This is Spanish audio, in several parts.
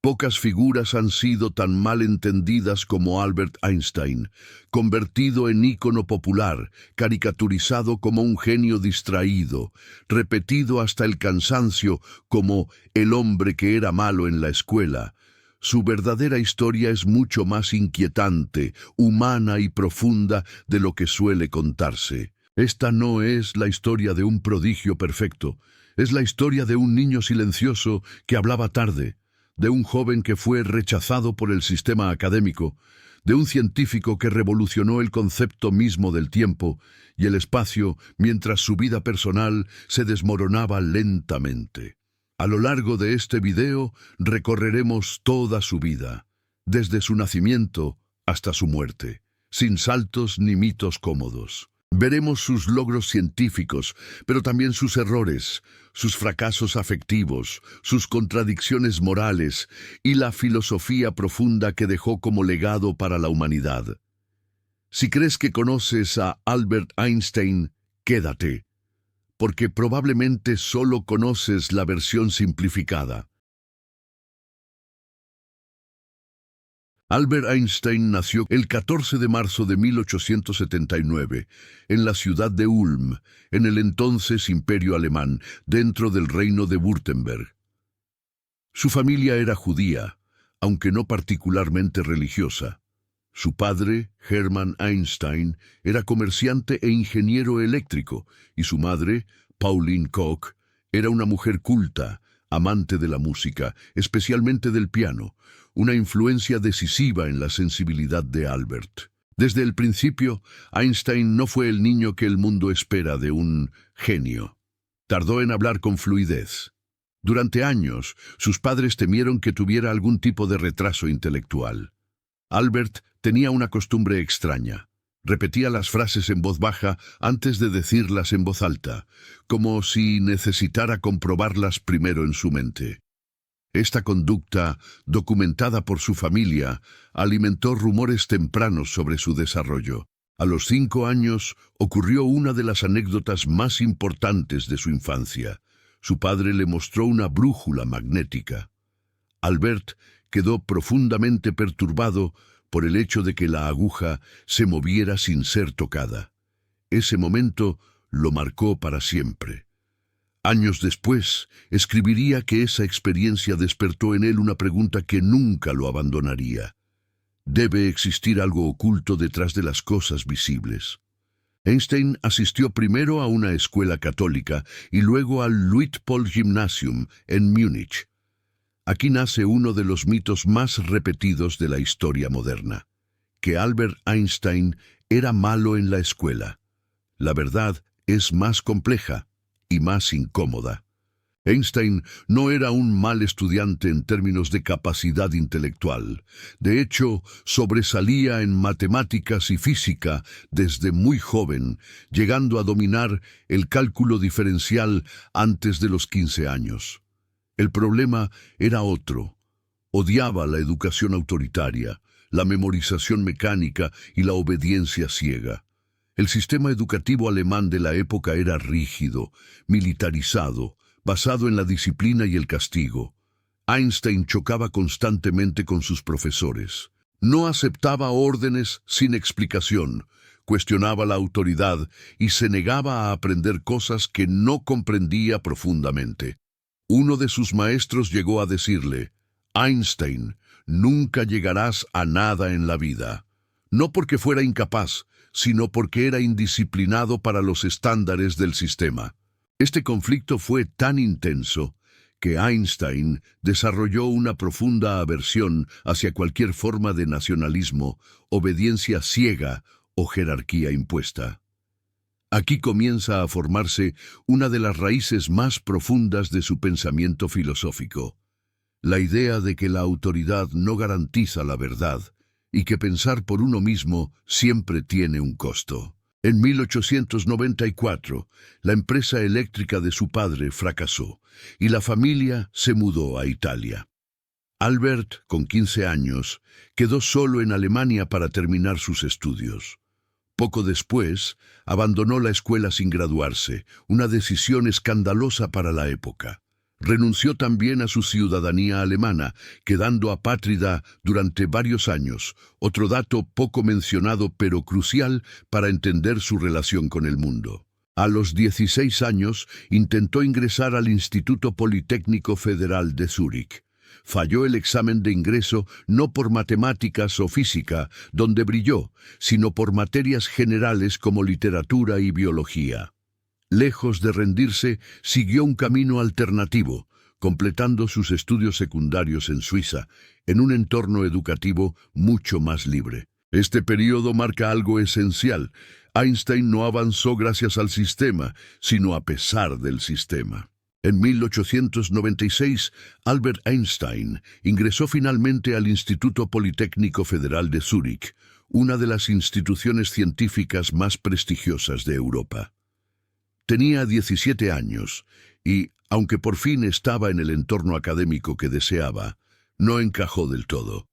Pocas figuras han sido tan mal entendidas como Albert Einstein, convertido en ícono popular, caricaturizado como un genio distraído, repetido hasta el cansancio como el hombre que era malo en la escuela. Su verdadera historia es mucho más inquietante, humana y profunda de lo que suele contarse. Esta no es la historia de un prodigio perfecto, es la historia de un niño silencioso que hablaba tarde, de un joven que fue rechazado por el sistema académico, de un científico que revolucionó el concepto mismo del tiempo y el espacio mientras su vida personal se desmoronaba lentamente. A lo largo de este video recorreremos toda su vida, desde su nacimiento hasta su muerte, sin saltos ni mitos cómodos. Veremos sus logros científicos, pero también sus errores, sus fracasos afectivos, sus contradicciones morales y la filosofía profunda que dejó como legado para la humanidad. Si crees que conoces a Albert Einstein, quédate, porque probablemente solo conoces la versión simplificada. Albert Einstein nació el 14 de marzo de 1879 en la ciudad de Ulm, en el entonces Imperio Alemán, dentro del reino de Württemberg. Su familia era judía, aunque no particularmente religiosa. Su padre, Hermann Einstein, era comerciante e ingeniero eléctrico, y su madre, Pauline Koch, era una mujer culta, amante de la música, especialmente del piano, una influencia decisiva en la sensibilidad de Albert. Desde el principio, Einstein no fue el niño que el mundo espera de un genio. Tardó en hablar con fluidez. Durante años, sus padres temieron que tuviera algún tipo de retraso intelectual. Albert tenía una costumbre extraña. Repetía las frases en voz baja antes de decirlas en voz alta, como si necesitara comprobarlas primero en su mente. Esta conducta, documentada por su familia, alimentó rumores tempranos sobre su desarrollo. A los 5 años ocurrió una de las anécdotas más importantes de su infancia. Su padre le mostró una brújula magnética. Albert quedó profundamente perturbado por el hecho de que la aguja se moviera sin ser tocada. Ese momento lo marcó para siempre. Años después, escribiría que esa experiencia despertó en él una pregunta que nunca lo abandonaría. ¿Debe existir algo oculto detrás de las cosas visibles? Einstein asistió primero a una escuela católica y luego al Luitpold-Gymnasium en Múnich. Aquí nace uno de los mitos más repetidos de la historia moderna, que Albert Einstein era malo en la escuela. La verdad es más compleja y más incómoda. Einstein no era un mal estudiante en términos de capacidad intelectual. De hecho, sobresalía en matemáticas y física desde muy joven, llegando a dominar el cálculo diferencial antes de los 15 años. El problema era otro. Odiaba la educación autoritaria, la memorización mecánica y la obediencia ciega. El sistema educativo alemán de la época era rígido, militarizado, basado en la disciplina y el castigo. Einstein chocaba constantemente con sus profesores. No aceptaba órdenes sin explicación, cuestionaba la autoridad y se negaba a aprender cosas que no comprendía profundamente. Uno de sus maestros llegó a decirle: «Einstein, nunca llegarás a nada en la vida». No porque fuera incapaz, sino porque era indisciplinado para los estándares del sistema. Este conflicto fue tan intenso que Einstein desarrolló una profunda aversión hacia cualquier forma de nacionalismo, obediencia ciega o jerarquía impuesta. Aquí comienza a formarse una de las raíces más profundas de su pensamiento filosófico, la idea de que la autoridad no garantiza la verdad y que pensar por uno mismo siempre tiene un costo. En 1894, la empresa eléctrica de su padre fracasó y la familia se mudó a Italia. Albert, con 15 años, quedó solo en Alemania para terminar sus estudios. Poco después, abandonó la escuela sin graduarse, una decisión escandalosa para la época. Renunció también a su ciudadanía alemana, quedando apátrida durante varios años, otro dato poco mencionado pero crucial para entender su relación con el mundo. A los 16 años intentó ingresar al Instituto Politécnico Federal de Zúrich. Falló el examen de ingreso no por matemáticas o física, donde brilló, sino por materias generales como literatura y biología. Lejos de rendirse, siguió un camino alternativo, completando sus estudios secundarios en Suiza, en un entorno educativo mucho más libre. Este periodo marca algo esencial. Einstein no avanzó gracias al sistema, sino a pesar del sistema. En 1896, Albert Einstein ingresó finalmente al Instituto Politécnico Federal de Zúrich, una de las instituciones científicas más prestigiosas de Europa. Tenía 17 años y, aunque por fin estaba en el entorno académico que deseaba, no encajó del todo.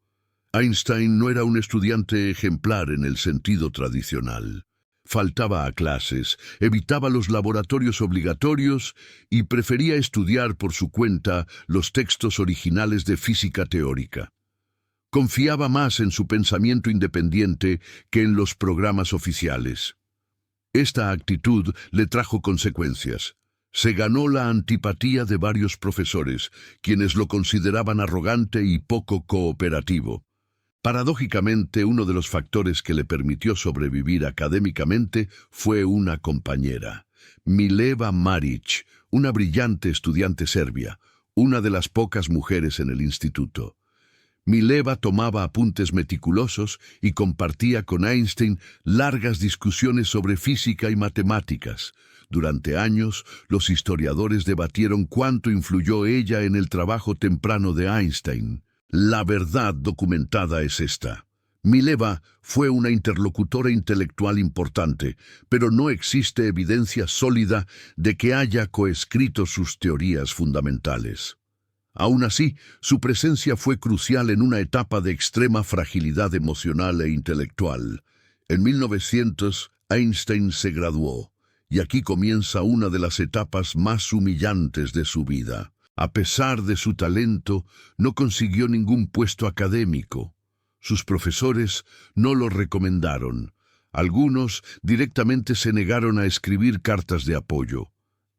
Einstein no era un estudiante ejemplar en el sentido tradicional. Faltaba a clases, evitaba los laboratorios obligatorios y prefería estudiar por su cuenta los textos originales de física teórica. Confiaba más en su pensamiento independiente que en los programas oficiales. Esta actitud le trajo consecuencias. Se ganó la antipatía de varios profesores, quienes lo consideraban arrogante y poco cooperativo. Paradójicamente, uno de los factores que le permitió sobrevivir académicamente fue una compañera, Mileva Marić, una brillante estudiante serbia, una de las pocas mujeres en el instituto. Mileva tomaba apuntes meticulosos y compartía con Einstein largas discusiones sobre física y matemáticas. Durante años, los historiadores debatieron cuánto influyó ella en el trabajo temprano de Einstein. La verdad documentada es esta. Mileva fue una interlocutora intelectual importante, pero no existe evidencia sólida de que haya coescrito sus teorías fundamentales. Aún así, su presencia fue crucial en una etapa de extrema fragilidad emocional e intelectual. En 1900, Einstein se graduó, y aquí comienza una de las etapas más humillantes de su vida. A pesar de su talento, no consiguió ningún puesto académico. Sus profesores no lo recomendaron. Algunos directamente se negaron a escribir cartas de apoyo.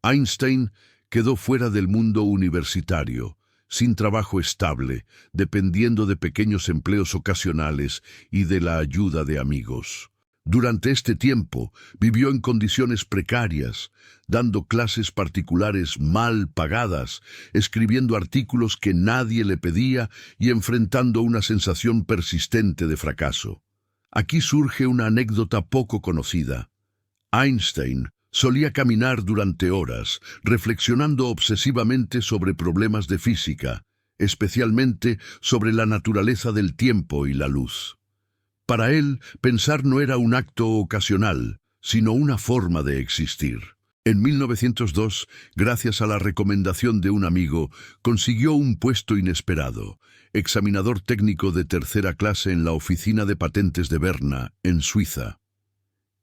Einstein quedó fuera del mundo universitario, sin trabajo estable, dependiendo de pequeños empleos ocasionales y de la ayuda de amigos. Durante este tiempo vivió en condiciones precarias, dando clases particulares mal pagadas, escribiendo artículos que nadie le pedía y enfrentando una sensación persistente de fracaso. Aquí surge una anécdota poco conocida. Einstein solía caminar durante horas, reflexionando obsesivamente sobre problemas de física, especialmente sobre la naturaleza del tiempo y la luz. Para él, pensar no era un acto ocasional, sino una forma de existir. En 1902, gracias a la recomendación de un amigo, consiguió un puesto inesperado, examinador técnico de tercera clase en la oficina de patentes de Berna, en Suiza.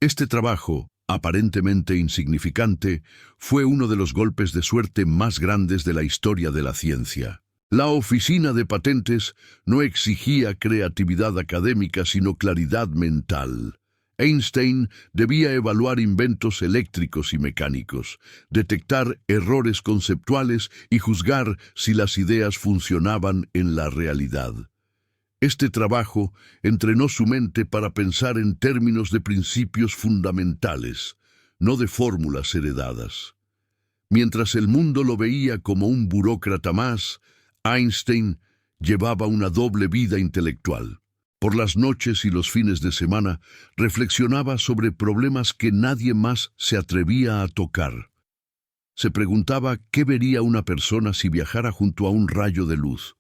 Este trabajo, aparentemente insignificante, fue uno de los golpes de suerte más grandes de la historia de la ciencia. La oficina de patentes no exigía creatividad académica, sino claridad mental. Einstein debía evaluar inventos eléctricos y mecánicos, detectar errores conceptuales y juzgar si las ideas funcionaban en la realidad. Este trabajo entrenó su mente para pensar en términos de principios fundamentales, no de fórmulas heredadas. Mientras el mundo lo veía como un burócrata más, Einstein llevaba una doble vida intelectual. Por las noches y los fines de semana reflexionaba sobre problemas que nadie más se atrevía a tocar. Se preguntaba qué vería una persona si viajara junto a un rayo de luz.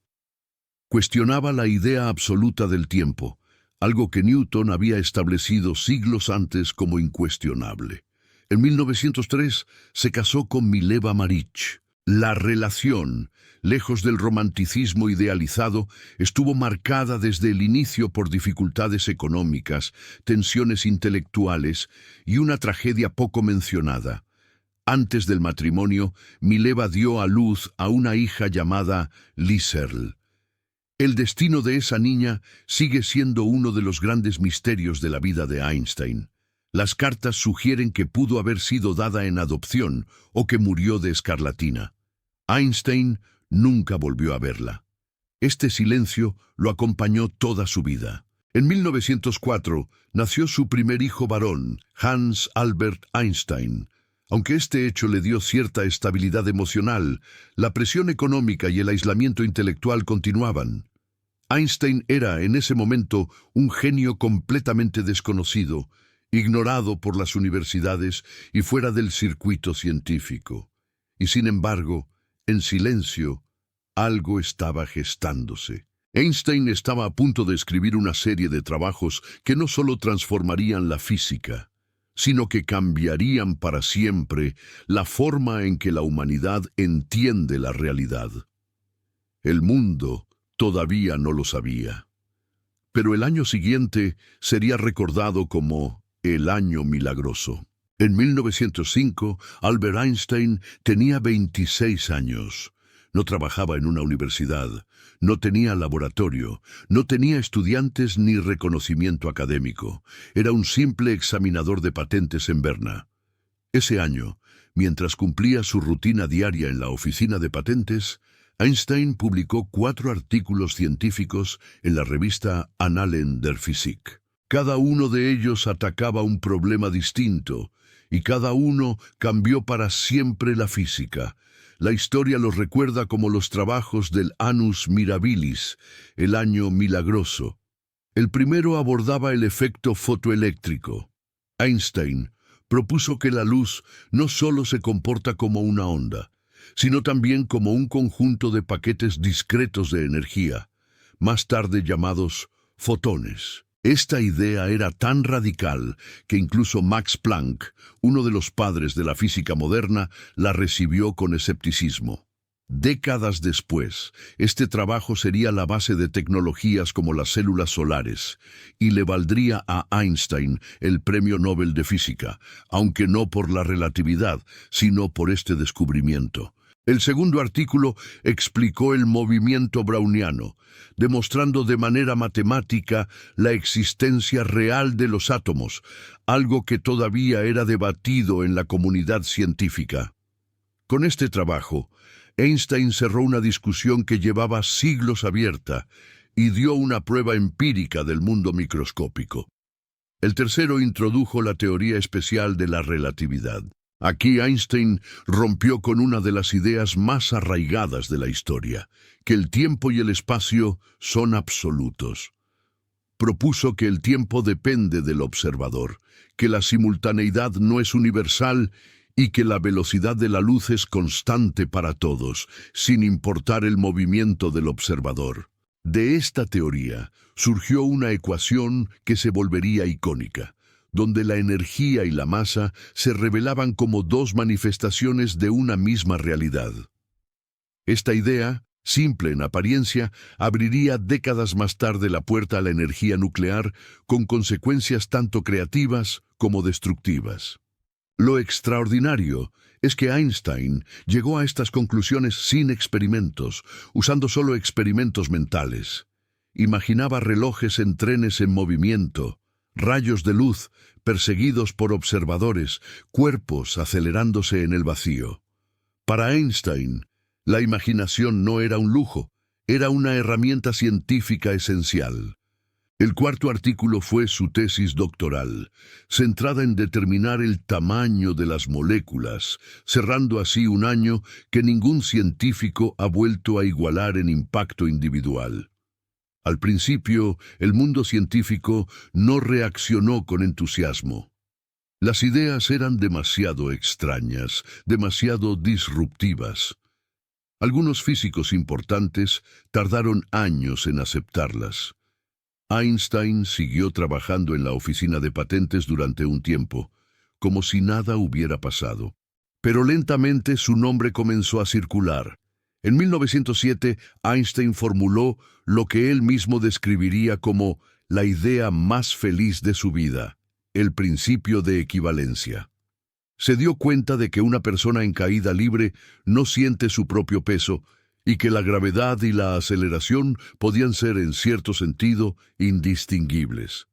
Cuestionaba la idea absoluta del tiempo, algo que Newton había establecido siglos antes como incuestionable. En 1903 se casó con Mileva Marić. La relación, lejos del romanticismo idealizado, estuvo marcada desde el inicio por dificultades económicas, tensiones intelectuales y una tragedia poco mencionada. Antes del matrimonio, Mileva dio a luz a una hija llamada Liesl. El destino de esa niña sigue siendo uno de los grandes misterios de la vida de Einstein. Las cartas sugieren que pudo haber sido dada en adopción o que murió de escarlatina. Einstein nunca volvió a verla. Este silencio lo acompañó toda su vida. En 1904 nació su primer hijo varón, Hans Albert Einstein. Aunque este hecho le dio cierta estabilidad emocional, la presión económica y el aislamiento intelectual continuaban. Einstein era en ese momento un genio completamente desconocido, ignorado por las universidades y fuera del circuito científico. Y sin embargo, en silencio, algo estaba gestándose. Einstein estaba a punto de escribir una serie de trabajos que no solo transformarían la física, sino que cambiarían para siempre la forma en que la humanidad entiende la realidad. El mundo todavía no lo sabía. Pero el año siguiente sería recordado como el año milagroso. En 1905, Albert Einstein tenía 26 años. No trabajaba en una universidad, no tenía laboratorio, no tenía estudiantes ni reconocimiento académico. Era un simple examinador de patentes en Berna. Ese año, mientras cumplía su rutina diaria en la oficina de patentes, Einstein publicó 4 artículos científicos en la revista Annalen der Physik. Cada uno de ellos atacaba un problema distinto, y cada uno cambió para siempre la física. La historia los recuerda como los trabajos del Annus Mirabilis, el año milagroso. El primero abordaba el efecto fotoeléctrico. Einstein propuso que la luz no solo se comporta como una onda, sino también como un conjunto de paquetes discretos de energía, más tarde llamados fotones. Esta idea era tan radical que incluso Max Planck, uno de los padres de la física moderna, la recibió con escepticismo. Décadas después, este trabajo sería la base de tecnologías como las células solares, y le valdría a Einstein el Premio Nobel de Física, aunque no por la relatividad, sino por este descubrimiento. El segundo artículo explicó el movimiento browniano, demostrando de manera matemática la existencia real de los átomos, algo que todavía era debatido en la comunidad científica. Con este trabajo, Einstein cerró una discusión que llevaba siglos abierta y dio una prueba empírica del mundo microscópico. El tercero introdujo la teoría especial de la relatividad. Aquí Einstein rompió con una de las ideas más arraigadas de la historia, que el tiempo y el espacio son absolutos. Propuso que el tiempo depende del observador, que la simultaneidad no es universal y que la velocidad de la luz es constante para todos, sin importar el movimiento del observador. De esta teoría surgió una ecuación que se volvería icónica, donde la energía y la masa se revelaban como dos manifestaciones de una misma realidad. Esta idea, simple en apariencia, abriría décadas más tarde la puerta a la energía nuclear con consecuencias tanto creativas como destructivas. Lo extraordinario es que Einstein llegó a estas conclusiones sin experimentos, usando solo experimentos mentales. Imaginaba relojes en trenes en movimiento, rayos de luz perseguidos por observadores, cuerpos acelerándose en el vacío. Para Einstein, la imaginación no era un lujo, era una herramienta científica esencial. El cuarto artículo fue su tesis doctoral, centrada en determinar el tamaño de las moléculas, cerrando así un año que ningún científico ha vuelto a igualar en impacto individual. Al principio, el mundo científico no reaccionó con entusiasmo. Las ideas eran demasiado extrañas, demasiado disruptivas. Algunos físicos importantes tardaron años en aceptarlas. Einstein siguió trabajando en la oficina de patentes durante un tiempo, como si nada hubiera pasado. Pero lentamente su nombre comenzó a circular. En 1907, Einstein formuló lo que él mismo describiría como la idea más feliz de su vida, el principio de equivalencia. Se dio cuenta de que una persona en caída libre no siente su propio peso y que la gravedad y la aceleración podían ser, en cierto sentido, indistinguibles.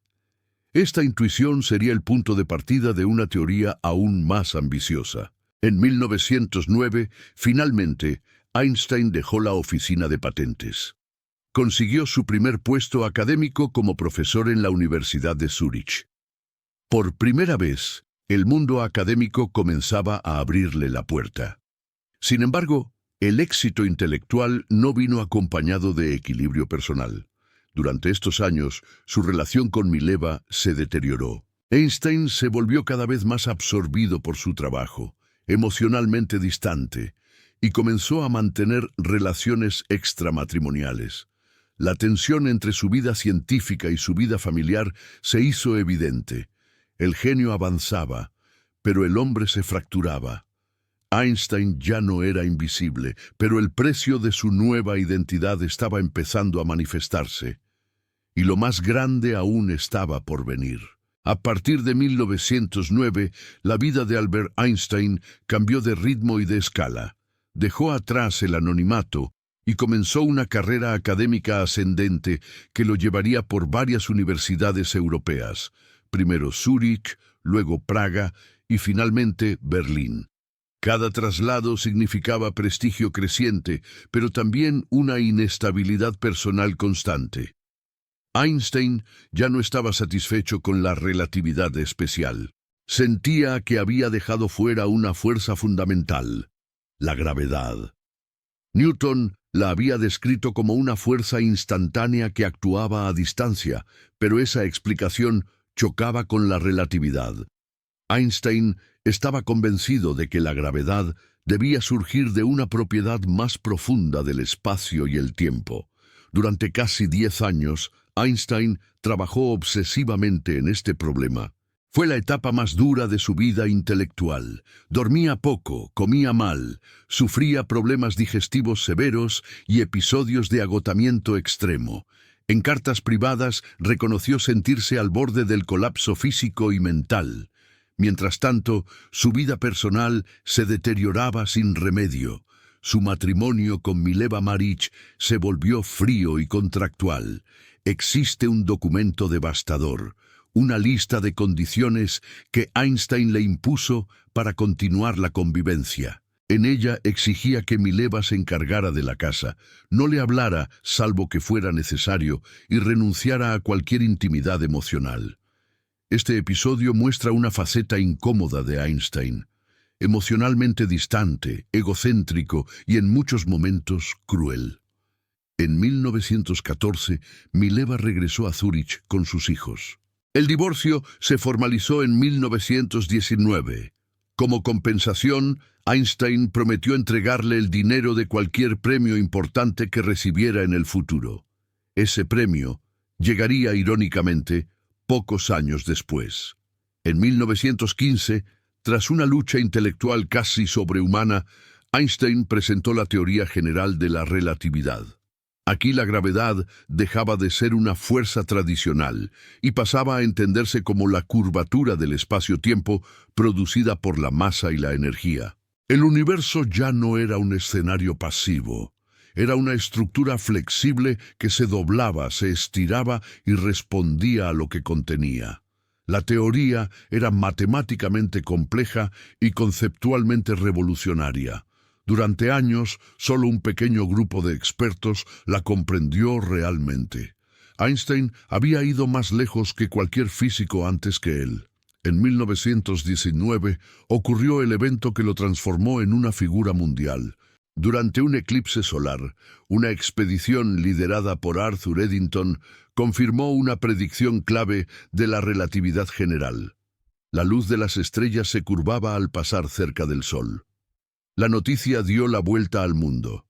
Esta intuición sería el punto de partida de una teoría aún más ambiciosa. En 1909, finalmente, Einstein dejó la oficina de patentes. Consiguió su primer puesto académico como profesor en la Universidad de Zúrich. Por primera vez, el mundo académico comenzaba a abrirle la puerta. Sin embargo, el éxito intelectual no vino acompañado de equilibrio personal. Durante estos años, su relación con Mileva se deterioró. Einstein se volvió cada vez más absorbido por su trabajo, emocionalmente distante, y comenzó a mantener relaciones extramatrimoniales. La tensión entre su vida científica y su vida familiar se hizo evidente. El genio avanzaba, pero el hombre se fracturaba. Einstein ya no era invisible, pero el precio de su nueva identidad estaba empezando a manifestarse. Y lo más grande aún estaba por venir. A partir de 1909, la vida de Albert Einstein cambió de ritmo y de escala. Dejó atrás el anonimato y comenzó una carrera académica ascendente que lo llevaría por varias universidades europeas, primero Zúrich, luego Praga y finalmente Berlín. Cada traslado significaba prestigio creciente, pero también una inestabilidad personal constante. Einstein ya no estaba satisfecho con la relatividad especial. Sentía que había dejado fuera una fuerza fundamental, la gravedad. Newton la había descrito como una fuerza instantánea que actuaba a distancia, pero esa explicación chocaba con la relatividad. Einstein estaba convencido de que la gravedad debía surgir de una propiedad más profunda del espacio y el tiempo. Durante casi 10 años, Einstein trabajó obsesivamente en este problema. Fue la etapa más dura de su vida intelectual. Dormía poco, comía mal, sufría problemas digestivos severos y episodios de agotamiento extremo. En cartas privadas reconoció sentirse al borde del colapso físico y mental. Mientras tanto, su vida personal se deterioraba sin remedio. Su matrimonio con Mileva Marić se volvió frío y contractual. Existe un documento devastador, una lista de condiciones que Einstein le impuso para continuar la convivencia. En ella exigía que Mileva se encargara de la casa, no le hablara salvo que fuera necesario y renunciara a cualquier intimidad emocional. Este episodio muestra una faceta incómoda de Einstein, emocionalmente distante, egocéntrico y en muchos momentos cruel. En 1914, Mileva regresó a Zúrich con sus hijos. El divorcio se formalizó en 1919. Como compensación, Einstein prometió entregarle el dinero de cualquier premio importante que recibiera en el futuro. Ese premio llegaría, irónicamente, pocos años después. En 1915, tras una lucha intelectual casi sobrehumana, Einstein presentó la teoría general de la relatividad. Aquí la gravedad dejaba de ser una fuerza tradicional y pasaba a entenderse como la curvatura del espacio-tiempo producida por la masa y la energía. El universo ya no era un escenario pasivo, era una estructura flexible que se doblaba, se estiraba y respondía a lo que contenía. La teoría era matemáticamente compleja y conceptualmente revolucionaria. Durante años, solo un pequeño grupo de expertos la comprendió realmente. Einstein había ido más lejos que cualquier físico antes que él. En 1919 ocurrió el evento que lo transformó en una figura mundial. Durante un eclipse solar, una expedición liderada por Arthur Eddington confirmó una predicción clave de la relatividad general. La luz de las estrellas se curvaba al pasar cerca del Sol. La noticia dio la vuelta al mundo.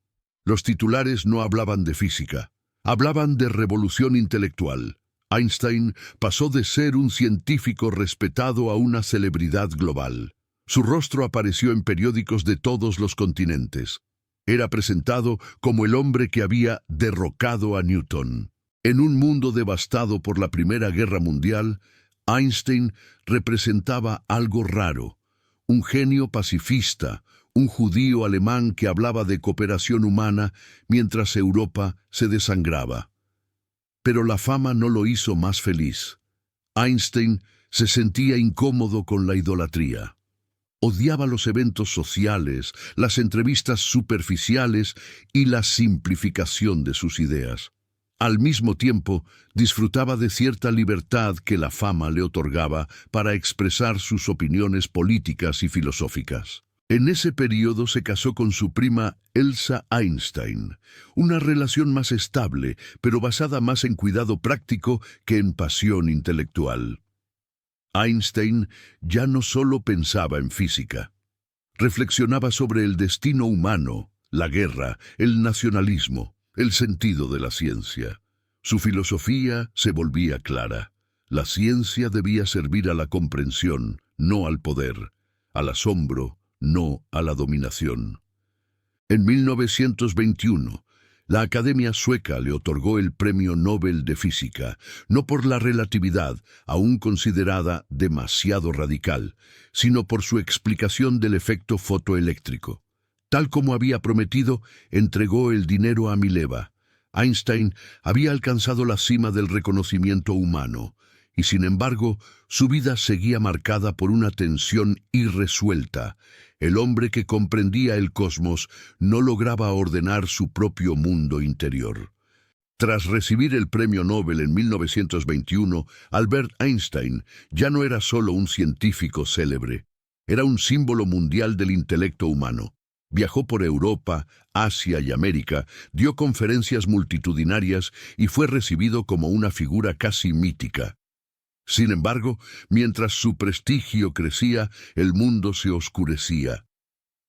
Los titulares no hablaban de física, hablaban de revolución intelectual. Einstein pasó de ser un científico respetado a una celebridad global. Su rostro apareció en periódicos de todos los continentes. Era presentado como el hombre que había derrocado a Newton. En un mundo devastado por la Primera Guerra Mundial, Einstein representaba algo raro, un genio pacifista, un judío alemán que hablaba de cooperación humana mientras Europa se desangraba. Pero la fama no lo hizo más feliz. Einstein se sentía incómodo con la idolatría. Odiaba los eventos sociales, las entrevistas superficiales y la simplificación de sus ideas. Al mismo tiempo, disfrutaba de cierta libertad que la fama le otorgaba para expresar sus opiniones políticas y filosóficas. En ese periodo se casó con su prima Elsa Einstein, una relación más estable, pero basada más en cuidado práctico que en pasión intelectual. Einstein ya no solo pensaba en física. Reflexionaba sobre el destino humano, la guerra, el nacionalismo, el sentido de la ciencia. Su filosofía se volvía clara. La ciencia debía servir a la comprensión, no al poder, al asombro, no a la dominación. En 1921, la Academia Sueca le otorgó el Premio Nobel de Física, no por la relatividad, aún considerada demasiado radical, sino por su explicación del efecto fotoeléctrico. Tal como había prometido, entregó el dinero a Mileva. Einstein había alcanzado la cima del reconocimiento humano, y sin embargo, su vida seguía marcada por una tensión irresuelta. El hombre que comprendía el cosmos no lograba ordenar su propio mundo interior. Tras recibir el Premio Nobel en 1921, Albert Einstein ya no era solo un científico célebre, era un símbolo mundial del intelecto humano. Viajó por Europa, Asia y América, dio conferencias multitudinarias y fue recibido como una figura casi mítica. Sin embargo, mientras su prestigio crecía, el mundo se oscurecía.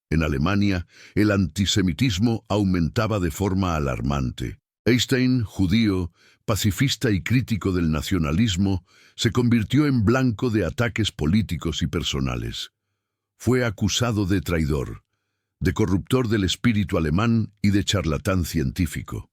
En Alemania, el antisemitismo aumentaba de forma alarmante. Einstein, judío, pacifista y crítico del nacionalismo, se convirtió en blanco de ataques políticos y personales. Fue acusado de traidor, de corruptor del espíritu alemán y de charlatán científico.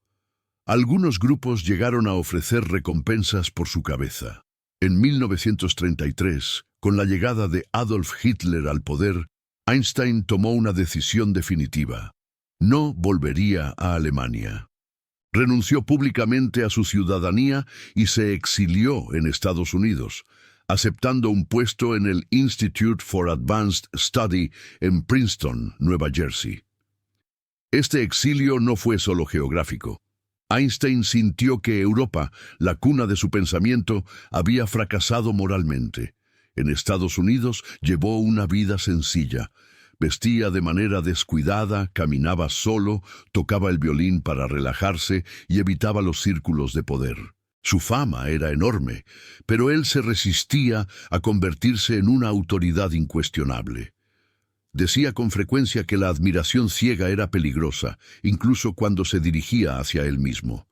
Algunos grupos llegaron a ofrecer recompensas por su cabeza. En 1933, con la llegada de Adolf Hitler al poder, Einstein tomó una decisión definitiva. No volvería a Alemania. Renunció públicamente a su ciudadanía y se exilió en Estados Unidos, aceptando un puesto en el Institute for Advanced Study en Princeton, Nueva Jersey. Este exilio no fue solo geográfico. Einstein sintió que Europa, la cuna de su pensamiento, había fracasado moralmente. En Estados Unidos llevó una vida sencilla. Vestía de manera descuidada, caminaba solo, tocaba el violín para relajarse y evitaba los círculos de poder. Su fama era enorme, pero él se resistía a convertirse en una autoridad incuestionable. Decía con frecuencia que la admiración ciega era peligrosa, incluso cuando se dirigía hacia él mismo.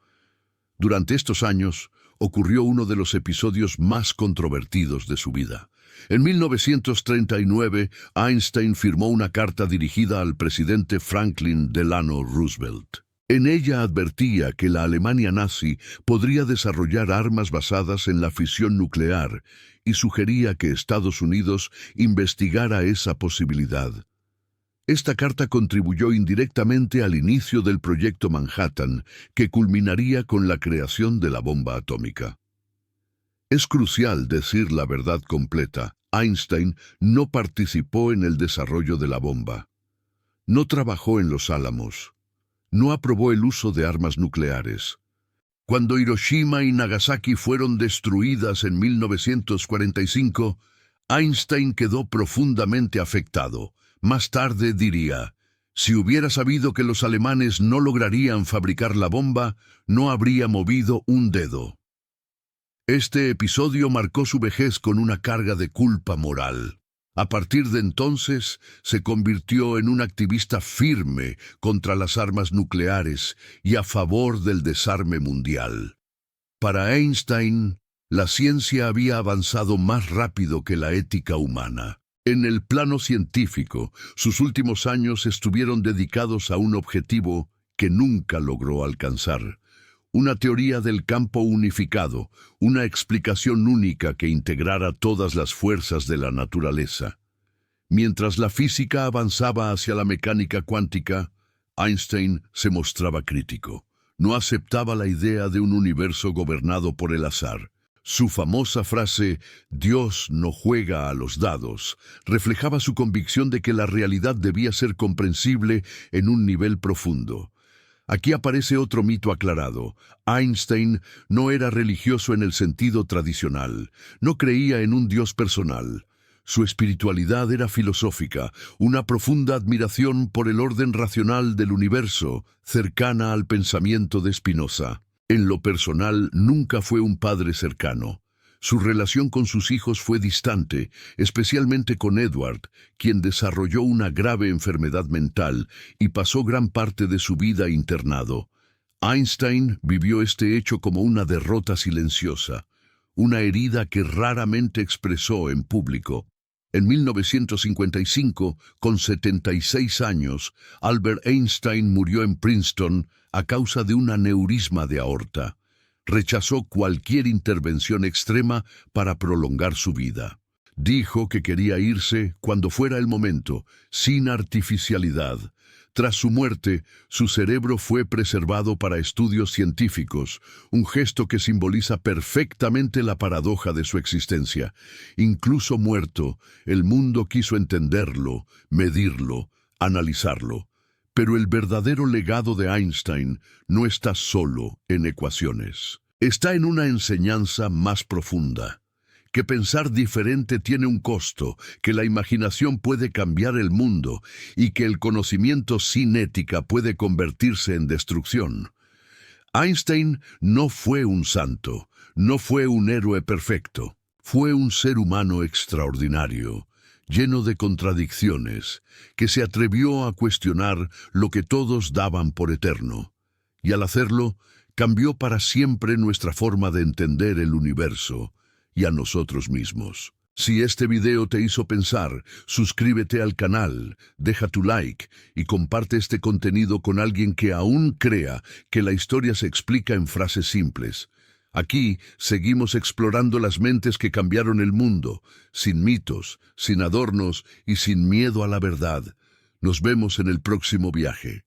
Durante estos años, ocurrió uno de los episodios más controvertidos de su vida. En 1939, Einstein firmó una carta dirigida al presidente Franklin Delano Roosevelt. En ella advertía que la Alemania nazi podría desarrollar armas basadas en la fisión nuclear y sugería que Estados Unidos investigara esa posibilidad. Esta carta contribuyó indirectamente al inicio del Proyecto Manhattan, que culminaría con la creación de la bomba atómica. Es crucial decir la verdad completa. Einstein no participó en el desarrollo de la bomba. No trabajó en Los Álamos. No aprobó el uso de armas nucleares. Cuando Hiroshima y Nagasaki fueron destruidas en 1945, Einstein quedó profundamente afectado. Más tarde diría, si hubiera sabido que los alemanes no lograrían fabricar la bomba, no habría movido un dedo. Este episodio marcó su vejez con una carga de culpa moral. A partir de entonces, se convirtió en un activista firme contra las armas nucleares y a favor del desarme mundial. Para Einstein, la ciencia había avanzado más rápido que la ética humana. En el plano científico, sus últimos años estuvieron dedicados a un objetivo que nunca logró alcanzar. Una teoría del campo unificado, una explicación única que integrara todas las fuerzas de la naturaleza. Mientras la física avanzaba hacia la mecánica cuántica, Einstein se mostraba crítico. No aceptaba la idea de un universo gobernado por el azar. Su famosa frase, «Dios no juega a los dados», reflejaba su convicción de que la realidad debía ser comprensible en un nivel profundo. Aquí aparece otro mito aclarado. Einstein no era religioso en el sentido tradicional, no creía en un Dios personal. Su espiritualidad era filosófica, una profunda admiración por el orden racional del universo, cercana al pensamiento de Spinoza. En lo personal, nunca fue un padre cercano. Su relación con sus hijos fue distante, especialmente con Edward, quien desarrolló una grave enfermedad mental y pasó gran parte de su vida internado. Einstein vivió este hecho como una derrota silenciosa, una herida que raramente expresó en público. En 1955, con 76 años, Albert Einstein murió en Princeton a causa de un aneurisma de aorta. Rechazó cualquier intervención extrema para prolongar su vida. Dijo que quería irse cuando fuera el momento, sin artificialidad. Tras su muerte, su cerebro fue preservado para estudios científicos, un gesto que simboliza perfectamente la paradoja de su existencia. Incluso muerto, el mundo quiso entenderlo, medirlo, analizarlo. Pero el verdadero legado de Einstein no está solo en ecuaciones. Está en una enseñanza más profunda. Que pensar diferente tiene un costo, que la imaginación puede cambiar el mundo y que el conocimiento sin ética puede convertirse en destrucción. Einstein no fue un santo, no fue un héroe perfecto, fue un ser humano extraordinario, lleno de contradicciones, que se atrevió a cuestionar lo que todos daban por eterno. Y al hacerlo, cambió para siempre nuestra forma de entender el universo y a nosotros mismos. Si este video te hizo pensar, suscríbete al canal, deja tu like y comparte este contenido con alguien que aún crea que la historia se explica en frases simples. Aquí seguimos explorando las mentes que cambiaron el mundo, sin mitos, sin adornos y sin miedo a la verdad. Nos vemos en el próximo viaje.